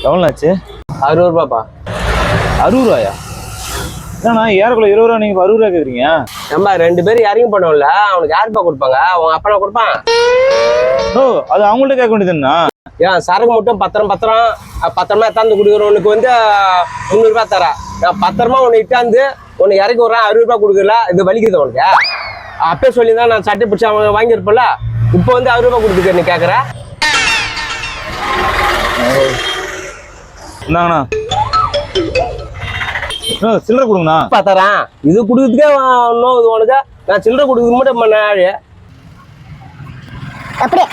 எவ்வளோ ஆச்சு? 60 ரூபாப்பா. 60 ரூபாயா? ஏன்னா ஏறக்குள்ள 20 ரூபா, நீங்க 60 ரூபா கேக்குறீங்க? நம்ம 2 பேரும் இறங்கி போனோம்ல, அவனுக்கு யாருப்பா கொடுப்பாங்க? அவன் அப்பா கொடுப்பான். ஓ, அது அவங்கள்ட்ட கேட்க வேண்டியதுன்னா? ஏன் சரக்கு மட்டும் பத்திரமா எத்தாந்து குடுக்குறவனுக்கு வந்து 300 ரூபாய் தரேன். நான் பத்திரமா உன்னை இட்டாந்து உன்னை இறக்கி விடுறேன், 60 ரூபாய் கொடுக்கல. இது வலிக்குது உனக்கு? அப்பே சொல்லியிருந்தா நான் சட்டை பிடிச்சி அவங்க வாங்கியிருப்பல. இப்போ வந்து 60 ரூபாய் கொடுத்துக்க நீ கேட்குற? என்னங்கண்ணா சில்லறை கொடுங்கண்ணா. தரேன். இது கொடுக்குறதுக்கே இன்னும் இது உனக்கு நான் சில்லறை கொடுக்குறது மட்டும் பண்ண அப்படியே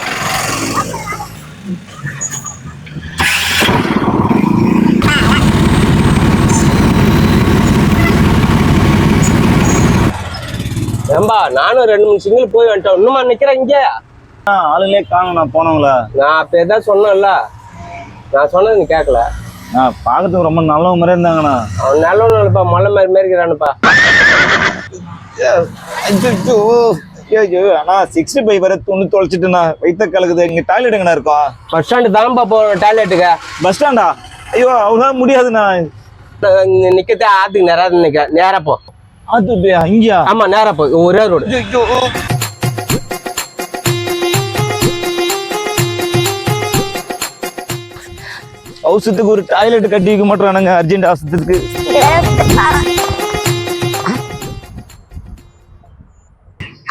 ஏம்பா நானும் 2-3 சிங்கிள் போய் வந்துட்டேன். இன்னுமா நிக்கிறேன் இங்க? ஆளுங்களே காணும். நான் போனவங்களா? நான் அப்ப ஏதாவது சொன்னேன்ல, நான் சொன்னது நீ கேட்கல. பாக்கிறதுக்கு ரொம்ப நல்லவங்க மாதிரி இருந்தாங்கண்ணா. அவன் நல்லவனு இல்லப்பா, மொல்ல மாதிரி இருக்கிறானுப்பா. ஆனா 65 வரை துணி தொலைச்சிட்டுண்ணா வயிற்ற கலக்குது. இங்க டாய்லெட் எங்கண்ணா இருக்கும்? பஸ் ஸ்டாண்டு தான்ப்பா போறோம் டாய்லெட்டுக்கு. பஸ் ஸ்டாண்டா? ஐயோ அவ்வளோ முடியாதுண்ணா. நிக்கத்தே ஆத்துக்கு நேரா போ. அது இங்கயா? ஆமா நேரா போ, ஒரே ரோடு. அவசரத்துக்கு ஒரு டாய்லெட் கட்டி வைக்க மாட்டோம் அர்ஜென்ட் அவசரத்துக்கு.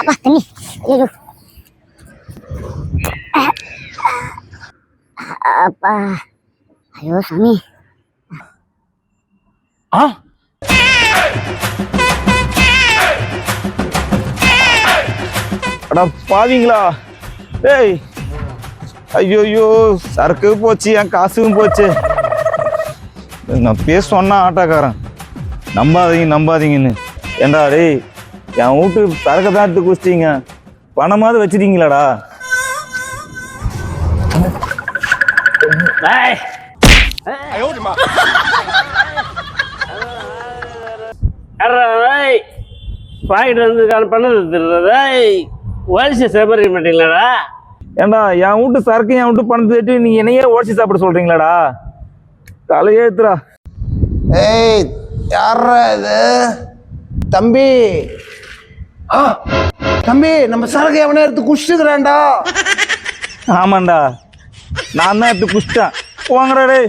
அப்பா தண்ணி. ஐயோ அப்பா, ஐயோ சாமி. அடா பாவீங்களா? ஏய் ஐயோ சரக்கு போச்சு, என் காசுக்கும் போச்சு. நான் சொன்னா ஆட்டோக்காரன் நம்பாதீங்கன்னு. ஏண்டா டேய், என் வீட்டு சரக்கு தான் எடுத்து குடிச்சிட்டீங்க, பணமாவது வச்சிட்டீங்களாடா? பாக்கெட் வந்து பண்ணது ஓடிச்சு சேப்பரிக்க மாட்டீங்களாடா? ஏண்டா என் வீட்டு சரக்கு என் வீட்டு பணத்தை தட்டி நீங்க என்னையே ஓடிச்சு சாப்பிட சொல்றீங்களாடா? தலையேத்துறா. ஏய் யாரா இது? தம்பி தம்பி, நம்ம சரக்கு எவனே எடுத்து குடிச்சுக்கிறான்டா. ஆமாண்டா, நான் தான் எடுத்து குடிச்சிட்டேன். வாங்கடா டேய்.